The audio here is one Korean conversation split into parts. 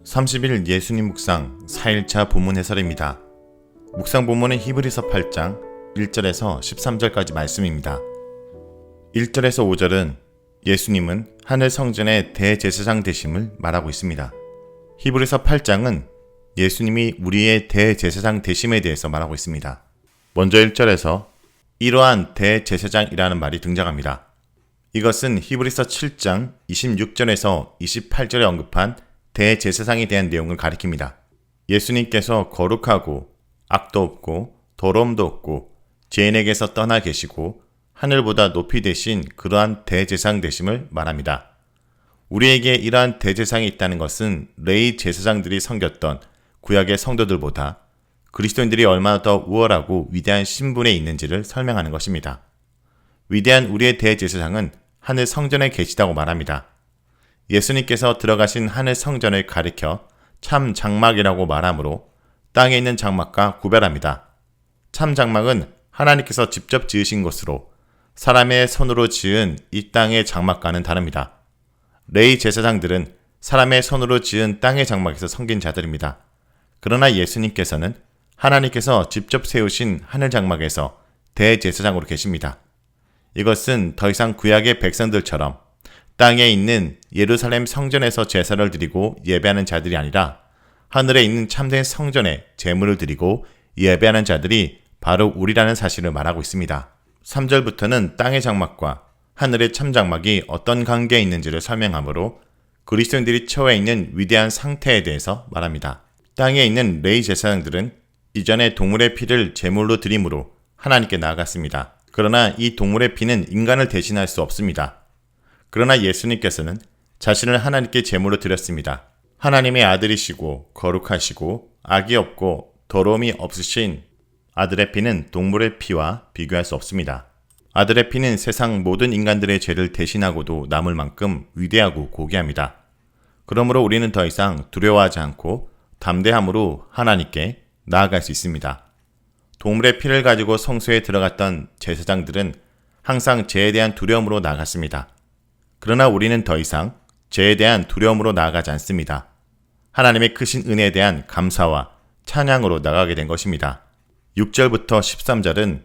30일 예수님 묵상 4일차 본문 해설입니다. 묵상 본문은 히브리서 8장 1절에서 13절까지 말씀입니다. 1절에서 5절은 예수님은 하늘 성전의 대제사장 되심을 말하고 있습니다. 히브리서 8장은 예수님이 우리의 대제사장 되심에 대해서 말하고 있습니다. 먼저 1절에서 이러한 대제사장이라는 말이 등장합니다. 이것은 히브리서 7장 26절에서 28절에 언급한 대제사장에 대한 내용을 가리킵니다. 예수님께서 거룩하고 악도 없고 더러움도 없고 죄인에게서 떠나 계시고 하늘보다 높이 되신 그러한 대제사장 되심을 말합니다. 우리에게 이러한 대제사장이 있다는 것은 레위 제사장들이 섬겼던 구약의 성도들보다 그리스도인들이 얼마나 더 우월하고 위대한 신분에 있는지를 설명하는 것입니다. 위대한 우리의 대제사장은 하늘 성전에 계시다고 말합니다. 예수님께서 들어가신 하늘 성전을 가리켜 참 장막이라고 말하므로 땅에 있는 장막과 구별합니다. 참 장막은 하나님께서 직접 지으신 것으로 사람의 손으로 지은 이 땅의 장막과는 다릅니다. 레위 제사장들은 사람의 손으로 지은 땅의 장막에서 섬긴 자들입니다. 그러나 예수님께서는 하나님께서 직접 세우신 하늘 장막에서 대제사장으로 계십니다. 이것은 더 이상 구약의 백성들처럼 땅에 있는 예루살렘 성전에서 제사를 드리고 예배하는 자들이 아니라 하늘에 있는 참된 성전에 제물을 드리고 예배하는 자들이 바로 우리라는 사실을 말하고 있습니다. 3절부터는 땅의 장막과 하늘의 참장막이 어떤 관계에 있는지를 설명하므로 그리스도인들이 처해 있는 위대한 상태에 대해서 말합니다. 땅에 있는 레위 제사장들은 이전에 동물의 피를 제물로 드림으로 하나님께 나아갔습니다. 그러나 이 동물의 피는 인간을 대신할 수 없습니다. 그러나 예수님께서는 자신을 하나님께 제물로 드렸습니다. 하나님의 아들이시고 거룩하시고 악이 없고 더러움이 없으신 아들의 피는 동물의 피와 비교할 수 없습니다. 아들의 피는 세상 모든 인간들의 죄를 대신하고도 남을 만큼 위대하고 고귀합니다. 그러므로 우리는 더 이상 두려워하지 않고 담대함으로 하나님께 나아갈 수 있습니다. 동물의 피를 가지고 성소에 들어갔던 제사장들은 항상 죄에 대한 두려움으로 나아갔습니다. 그러나 우리는 더 이상 죄에 대한 두려움으로 나아가지 않습니다. 하나님의 크신 은혜에 대한 감사와 찬양으로 나가게 된 것입니다. 6절부터 13절은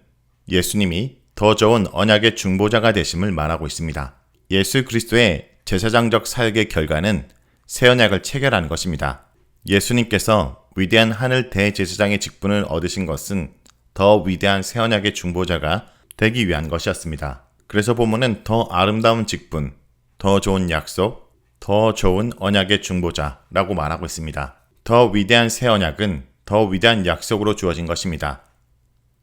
예수님이 더 좋은 언약의 중보자가 되심을 말하고 있습니다. 예수 그리스도의 제사장적 사역의 결과는 새 언약을 체결하는 것입니다. 예수님께서 위대한 하늘 대제사장의 직분을 얻으신 것은 더 위대한 새 언약의 중보자가 되기 위한 것이었습니다. 그래서 본문은 더 아름다운 직분, 더 좋은 약속, 더 좋은 언약의 중보자라고 말하고 있습니다. 더 위대한 새 언약은 더 위대한 약속으로 주어진 것입니다.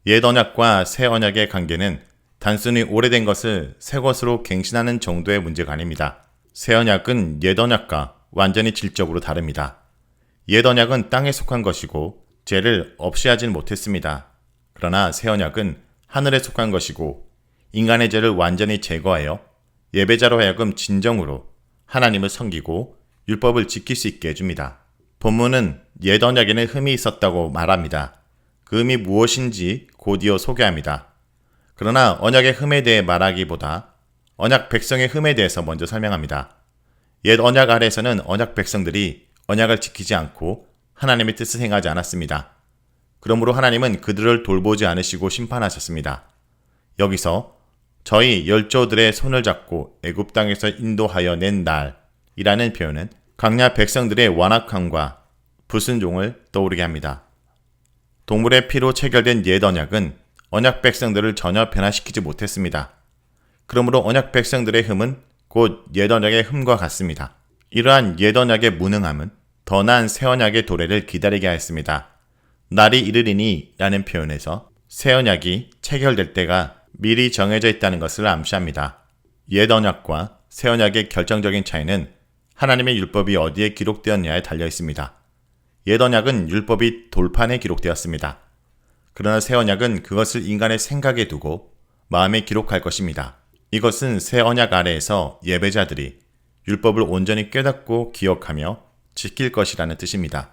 옛 언약과 새 언약의 관계는 단순히 오래된 것을 새 것으로 갱신하는 정도의 문제가 아닙니다. 새 언약은 옛 언약과 완전히 질적으로 다릅니다. 옛 언약은 땅에 속한 것이고 죄를 없이 하진 못했습니다. 그러나 새 언약은 하늘에 속한 것이고 인간의 죄를 완전히 제거하여 예배자로 하여금 진정으로 하나님을 섬기고 율법을 지킬 수 있게 해줍니다. 본문은 옛 언약에는 흠이 있었다고 말합니다. 그 흠이 무엇인지 곧이어 소개합니다. 그러나 언약의 흠에 대해 말하기보다 언약 백성의 흠에 대해서 먼저 설명합니다. 옛 언약 아래에서는 언약 백성들이 언약을 지키지 않고 하나님의 뜻을 행하지 않았습니다. 그러므로 하나님은 그들을 돌보지 않으시고 심판하셨습니다. 여기서 저희 열조들의 손을 잡고 애굽 땅에서 인도하여 낸 날이라는 표현은 강야 백성들의 완악함과 불순종을 떠오르게 합니다. 동물의 피로 체결된 옛 언약은 언약 백성들을 전혀 변화시키지 못했습니다. 그러므로 언약 백성들의 흠은 곧 옛 언약의 흠과 같습니다. 이러한 옛 언약의 무능함은 더 나은 새 언약의 도래를 기다리게 하였습니다. 날이 이르리니 라는 표현에서 새 언약이 체결될 때가 미리 정해져 있다는 것을 암시합니다. 옛 언약과 새 언약의 결정적인 차이는 하나님의 율법이 어디에 기록되었냐에 달려 있습니다. 옛 언약은 율법이 돌판에 기록되었습니다. 그러나 새 언약은 그것을 인간의 생각에 두고 마음에 기록할 것입니다. 이것은 새 언약 아래에서 예배자들이 율법을 온전히 깨닫고 기억하며 지킬 것이라는 뜻입니다.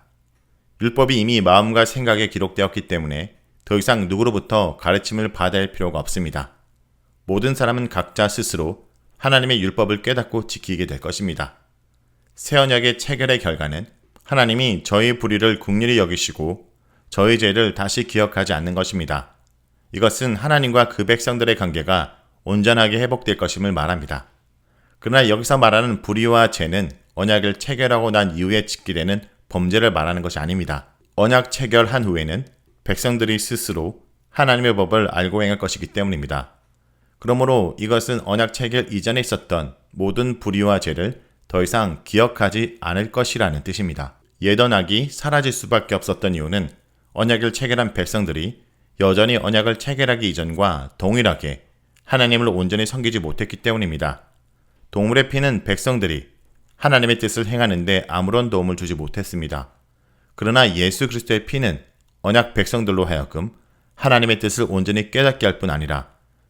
율법이 이미 마음과 생각에 기록되었기 때문에 더 이상 누구로부터 가르침을 받아야 할 필요가 없습니다. 모든 사람은 각자 스스로 하나님의 율법을 깨닫고 지키게 될 것입니다. 새 언약의 체결의 결과는 하나님이 저희 불의를 긍휼히 여기시고 저희 죄를 다시 기억하지 않는 것입니다. 이것은 하나님과 그 백성들의 관계가 온전하게 회복될 것임을 말합니다. 그러나 여기서 말하는 불의와 죄는 언약을 체결하고 난 이후에 짓게 되는 범죄를 말하는 것이 아닙니다. 언약 체결한 후에는 백성들이 스스로 하나님의 법을 알고 행할 것이기 때문입니다. 그러므로 이것은 언약 체결 이전에 있었던 모든 불의와 죄를 더 이상 기억하지 않을 것이라는 뜻입니다. 옛 언약이 사라질 수밖에 없었던 이유는 언약을 체결한 백성들이 여전히 언약을 체결하기 이전과 동일하게 하나님을 온전히 섬기지 못했기 때문입니다. 동물의 피는 백성들이 하나님의 뜻을 행하는 데 아무런 도움을 주지 못했습니다. 그러나 예수 그리스도의 피는 언약 백성들로 하여금 하나님의 뜻을 온전히 깨닫게 할 뿐 아니라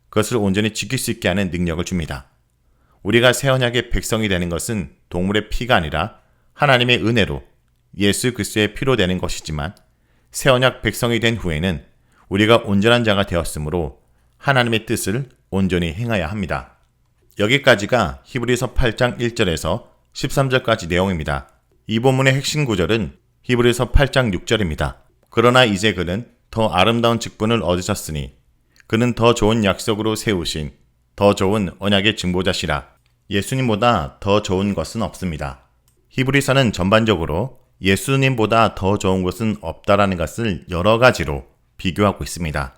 그것을 온전히 지킬 수 있게 하는 능력을 줍니다. 우리가 새 언약의 백성이 되는 것은 동물의 피가 아니라 하나님의 은혜로 예수 그리스도의 피로 되는 것이지만 새 언약 백성이 된 후에는 우리가 온전한 자가 되었으므로 하나님의 뜻을 온전히 행해야 합니다. 여기까지가 히브리서 8장 1절에서 13절까지 내용입니다. 이 본문의 핵심 구절은 히브리서 8장 6절입니다. 그러나 이제 그는 더 아름다운 직분을 얻으셨으니 그는 더 좋은 약속으로 세우신 더 좋은 언약의 증보자시라. 예수님보다 더 좋은 것은 없습니다. 히브리서는 전반적으로 예수님보다 더 좋은 것은 없다라는 것을 여러 가지로 비교하고 있습니다.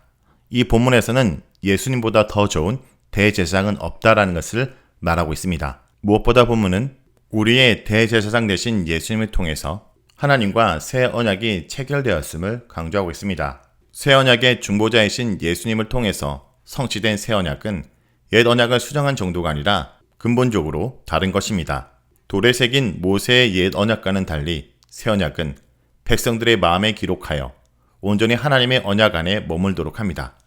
이 본문에서는 예수님보다 더 좋은 대제사장은 없다라는 것을 말하고 있습니다. 무엇보다 본문은 우리의 대제사장 되신 예수님을 통해서 하나님과 새 언약이 체결되었음을 강조하고 있습니다. 새 언약의 중보자이신 예수님을 통해서 성취된 새 언약은 옛 언약을 수정한 정도가 아니라 근본적으로 다른 것입니다. 돌에 새긴 모세의 옛 언약과는 달리 새 언약은 백성들의 마음에 기록하여 온전히 하나님의 언약 안에 머물도록 합니다.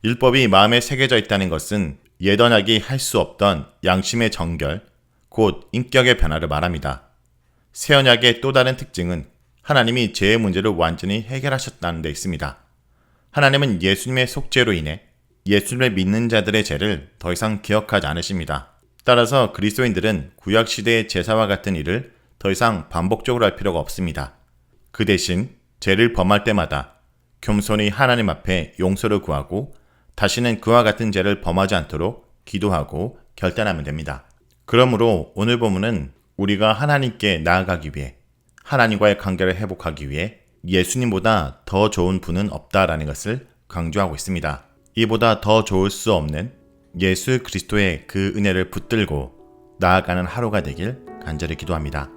율법이 마음에 새겨져 있다는 것은 옛 언약이 할 수 없던 양심의 정결, 곧 인격의 변화를 말합니다. 새 언약의 또 다른 특징은 하나님이 죄의 문제를 완전히 해결하셨다는 데 있습니다. 하나님은 예수님의 속죄로 인해 예수님을 믿는 자들의 죄를 더 이상 기억하지 않으십니다. 따라서 그리스도인들은 구약시대의 제사와 같은 일을 더 이상 반복적으로 할 필요가 없습니다. 그 대신 죄를 범할 때마다 겸손히 하나님 앞에 용서를 구하고 다시는 그와 같은 죄를 범하지 않도록 기도하고 결단하면 됩니다. 그러므로 오늘 본문은 우리가 하나님께 나아가기 위해 하나님과의 관계를 회복하기 위해 예수님보다 더 좋은 분은 없다라는 것을 강조하고 있습니다. 이보다 더 좋을 수 없는 예수 그리스도의 그 은혜를 붙들고 나아가는 하루가 되길 간절히 기도합니다.